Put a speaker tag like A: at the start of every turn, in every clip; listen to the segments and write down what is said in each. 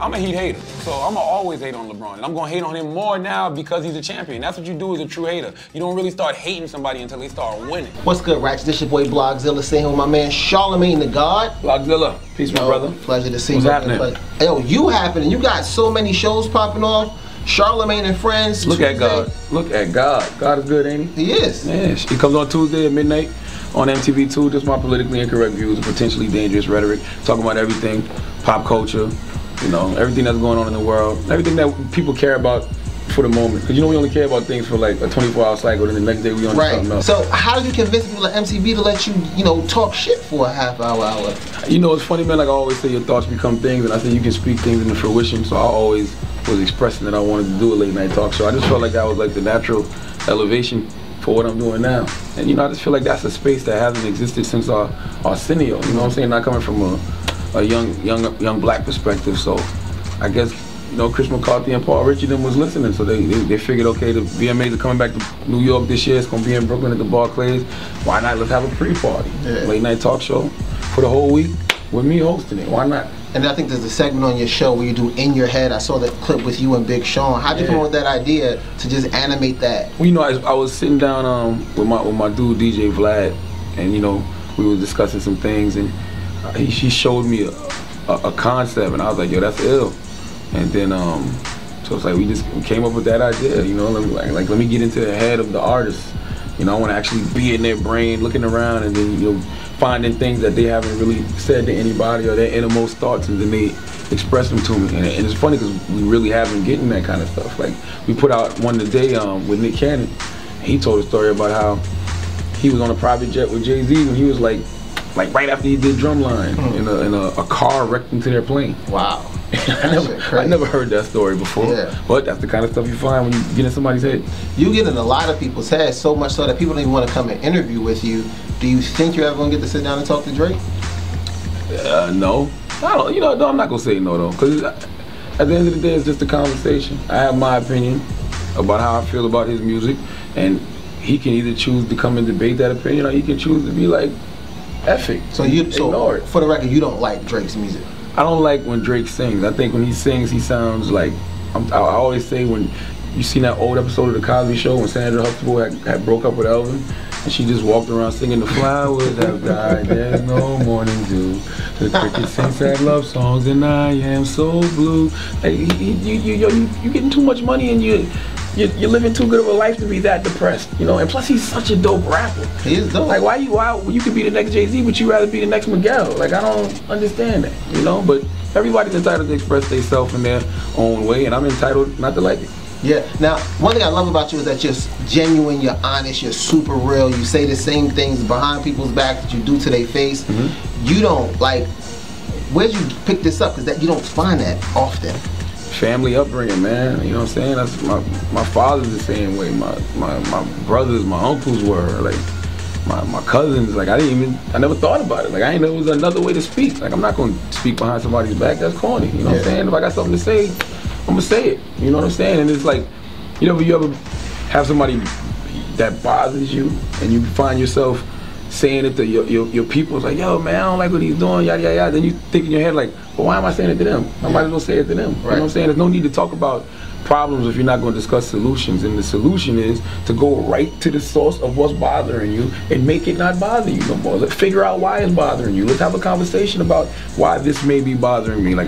A: I'm a Heat hater, so I'm gonna always hate on LeBron. And I'm gonna hate on him more now because he's a champion. That's what you do as a true hater. You don't really start hating somebody until they start winning.
B: What's good, Racks? This your boy BlogXilla, sitting here with my man Charlamagne Tha God.
A: BlogXilla, peace, my brother.
B: Pleasure to see you.
A: What's happening?
B: Yo, you happening. You got so many shows popping off. Charlamagne and Friends.
A: Look at God. Look at God. God is good, ain't he?
B: He is.
A: Yeah, he comes on Tuesday at midnight on MTV2. Just my politically incorrect views and potentially dangerous rhetoric. Talking about everything, pop culture, you know, everything that's going on in the world, everything that people care about for the moment. Because you know we only care about things for like a 24-hour cycle, and the next day we on something else.
B: So how do you convince people at MTV to let you, you know, talk shit for a half hour?
A: You know, it's funny, man. Like I always say, your thoughts become things, and I say you can speak things into fruition. So I always was expressing that I wanted to do a late night talk show. I just felt like that was like the natural elevation for what I'm doing now. And you know, I just feel like that's a space that hasn't existed since Arsenio. You know what I'm saying? Not coming from a young black perspective. So I guess, you know, Chris McCarthy and Paul Richardson was listening, so they figured, okay, the VMAs are coming back to New York this year. It's gonna be in Brooklyn at the Barclays. Why not? Let's have a pre-party, late night talk show for the whole week with me hosting it. Why not?
B: And I think there's a segment on your show where you do In Your Head. I saw that clip with you and Big Sean. How'd you come up with that idea to just animate that?
A: Well, you know, I was sitting down with my dude DJ Vlad, and you know, we were discussing some things, and he showed me a concept, and I was like, yo, that's ill. And then so it's like we came up with that idea, you know, like let me get into the head of the artist. You know, I want to actually be in their brain, looking around, and then, you know, finding things that they haven't really said to anybody or their innermost thoughts, and then they express them to me. And it's funny because we really have been getting that kind of stuff. Like, we put out one today with Nick Cannon. He told a story about how he was on a private jet with Jay-Z when he was like right after he did Drumline, in a car wrecked into their plane.
B: Wow.
A: I never heard that story before, but that's the kind of stuff you find when you get in somebody's head.
B: You get in a lot of people's heads, so much so that people don't even want to come and interview with you. Do you think you're ever going to get to sit down and talk to Drake?
A: No. I don't, you know, I'm not going to say no, though, because at the end of the day, it's just a conversation. I have my opinion about how I feel about his music, and he can either choose to come and debate that opinion, or he can choose to be like, F it. So ignore it.
B: For the record, you don't like Drake's music?
A: I don't like when Drake sings. I think when he sings, he sounds like, I always say, when you seen that old episode of The Cosby Show when Sandra Huxtable had broke up with Elvin, and she just walked around singing the flowers have died, there's no morning dew. The crickets sing sad love songs and I am so blue. Like, you getting too much money and you're living too good of a life to be that depressed, you know. And plus, he's such a dope rapper.
B: He is dope.
A: Like, why you could be the next Jay-Z, but you rather be the next Miguel? Like, I don't understand that, you know. But everybody's entitled to express themselves in their own way, and I'm entitled not to like it.
B: Yeah. Now, one thing I love about you is that you're genuine, you're honest, you're super real. You say the same things behind people's back that you do to their face. You don't, like, where'd you pick this up? Because that you don't find that often.
A: Family upbringing, man. You know what I'm saying? That's my father's the same way. My brothers, my uncles were, like, my cousins. Like, I never thought about it. Like, I didn't know it was another way to speak. Like, I'm not gonna speak behind somebody's back. That's corny. You know what I'm saying? If I got something to say, I'm gonna say it. You know what I'm saying? And it's like, you know, if you ever have somebody that bothers you and you find yourself saying it to your people, it's like, yo, man, I don't like what he's doing, yada, yada, yada. Then you think in your head, like, well, why am I saying it to them? I might as well say it to them. You know what I'm saying? There's no need to talk about problems if you're not going to discuss solutions. And the solution is to go right to the source of what's bothering you and make it not bother you no more. Let's figure out why it's bothering you. Let's have a conversation about why this may be bothering me. Like,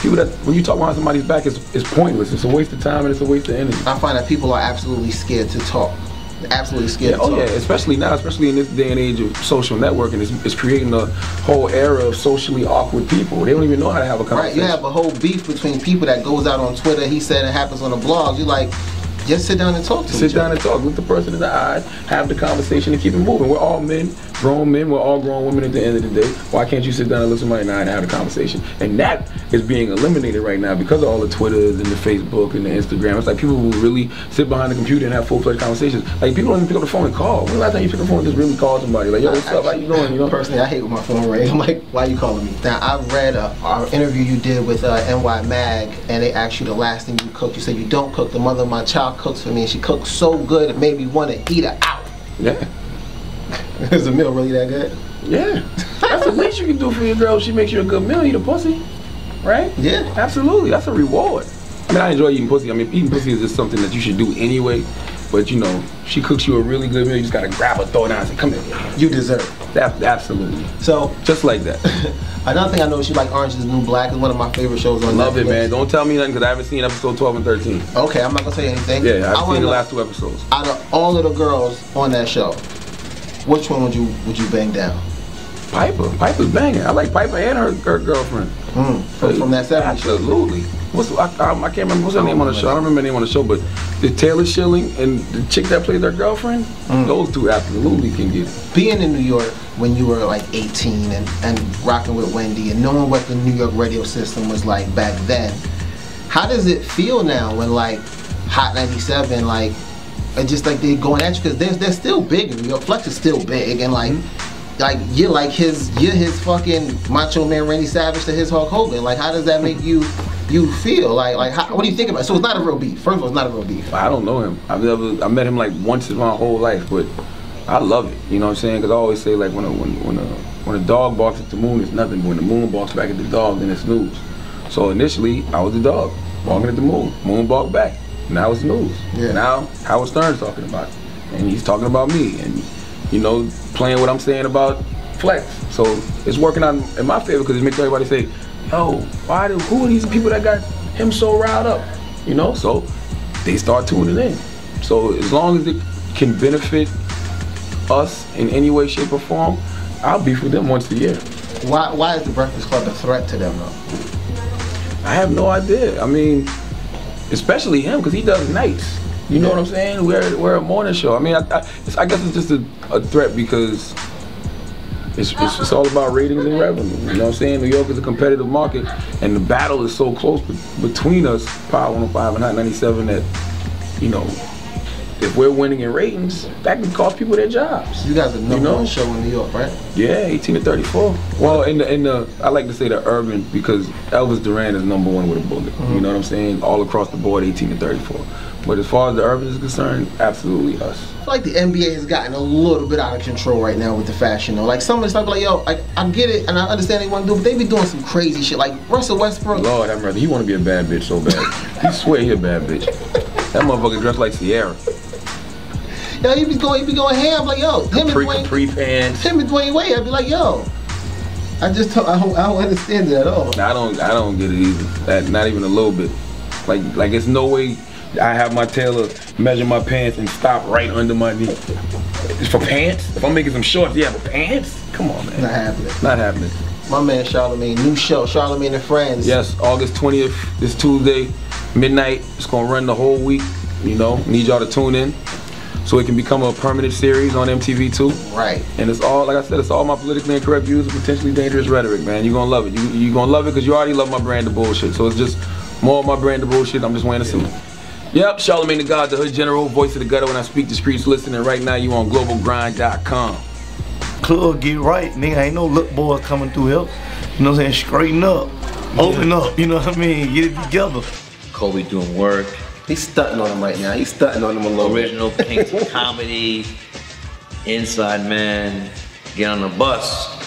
A: people that, when you talk behind somebody's back, it's pointless. It's a waste of time and it's a waste of energy.
B: I find that people are absolutely scared to talk. They're absolutely scared to talk. Oh yeah,
A: especially now, especially in this day and age of social networking, it's creating a whole era of socially awkward people. They don't even know how to have a conversation.
B: Right, you have a whole beef between people that goes out on Twitter, he said it happens on the blogs. You're like, just sit down and talk to
A: Sit down and talk, look the person in the eye, have the conversation and keep it moving. We're all men, grown men, we're all grown women at the end of the day. Why can't you sit down and look somebody in the eye and have a conversation? And that is being eliminated right now because of all the Twitters and the Facebook and the Instagram. It's like people who really sit behind the computer and have full-fledged conversations. Like, people don't even pick up the phone and call. When the last time you pick up the phone and just really call somebody? Like, yo, what's up, how you doing? You know?
B: Personally, I hate when my phone rings. I'm like, why are you calling me? Now, I read our interview you did with NY Mag, and they asked you the last thing you cooked. You said, you don't cook. The mother of my child cooks for me, and she cooks so good it made me want to eat her out.
A: Yeah.
B: Is the meal really that good?
A: Yeah. That's the least you can do for your girl if she makes you a good meal. Eat a pussy. right?
B: Yeah.
A: Absolutely, that's a reward. I mean, I enjoy eating pussy. I mean, eating pussy is just something that you should do anyway. But you know, she cooks you a really good meal. You just gotta grab her, throw it down, and say, "Come here."
B: You deserve it.
A: Absolutely.
B: So
A: just like that.
B: Another thing I know, she like Orange Is the New Black. Is one of my favorite shows on Netflix.
A: Love it, man. Don't tell me nothing because I haven't seen episode 12 and 13.
B: Okay, I'm not gonna tell you anything.
A: Yeah, I've seen the last 2 episodes.
B: Out of all of the girls on that show, which one would you bang down?
A: Piper. Piper's banging. I like Piper and her girlfriend.
B: From that 70s show.
A: Absolutely. I can't remember what's her name on the show. I don't remember her name on the show, but the Taylor Schilling and the chick that plays their girlfriend, those two absolutely can get it.
B: Being in New York when you were like 18 and rocking with Wendy and knowing what the New York radio system was like back then, how does it feel now when like Hot 97, like, just like they're going at you, because they're still big in New York. Flex is still big, and like you're his fucking Macho Man Randy Savage to his Hulk Hogan. Like, how does that make you feel? Like what do you think about it? So it's not a real beef. First of all, it's not a real beef.
A: I don't know him. I met him like once in my whole life, but I love it. You know what I'm saying? Because I always say, like, when a dog barks at the moon, it's nothing. But when the moon barks back at the dog, then it's news. So initially, I was the dog barking at the moon. Moon barked back. Now it's news. Yeah. Now Howard Stern's talking about it, and he's talking about me, and you know, playing what I'm saying about Flex. So it's working out in my favor because it makes everybody say, "Yo, who are these people that got him so riled up?" You know, so they start tuning in. So as long as it can benefit us in any way, shape, or form, I'll beef with them once a year.
B: Why is the Breakfast Club a threat to them though?
A: I have no idea. I mean, especially him, because he does nights. You know what I'm saying? We're a morning show. I mean, I guess it's just a threat because it's all about ratings and revenue. You know what I'm saying? New York is a competitive market, and the battle is so close between us, Power 105 and Hot 97, that, you know, if we're winning in ratings, that can cost people their jobs.
B: You guys are the number one show in New York, right?
A: Yeah, 18 to 34. Well, in the I like to say the urban, because Elvis Duran is number one with a bullet. You know what I'm saying? All across the board, 18 to 34. But as far as the urban is concerned, absolutely us.
B: I feel like the NBA has gotten a little bit out of control right now with the fashion though. Like some of the stuff, like, yo, I get it and I understand they want to do it, but they be doing some crazy shit. Like Russell Westbrook.
A: Lord have mercy, he want to be a bad bitch so bad. He swear he a bad bitch. That motherfucker dressed like Sierra.
B: Yo, he be going ham, like, yo, him and Dwayne Wade. I'd be like, yo, I don't understand it at all.
A: I don't get it either. Not even a little bit. Like it's no way I have my tailor measure my pants and stop right under my knee. It's for pants? If I'm making some shorts, yeah, but pants? Come on, man.
B: Not happening.
A: Not happening.
B: My man Charlamagne, new show, Charlamagne and Friends.
A: Yes, August 20th, this Tuesday, midnight. It's gonna run the whole week. You know, need y'all to tune in so it can become a permanent series on MTV too.
B: Right.
A: And it's all, like I said, it's all my politically incorrect views and potentially dangerous rhetoric, man. You're gonna love it. You're gonna love it because you already love my brand of bullshit. So it's just more of my brand of bullshit. I'm just wearing a suit. Yep, Charlamagne Tha God, the Hood General, voice of the gutter when I speak to streets listening. Right now, you on globalgrind.com.
C: Club get right, nigga. Ain't no look boys coming through here. You know what I'm saying? Straighten up. Open up, you know what I mean? Get it together.
D: Kobe doing work.
B: He's stunting on him right now. He's stunting on him a little
D: Original Pinks comedy. Inside Man. Get on the bus.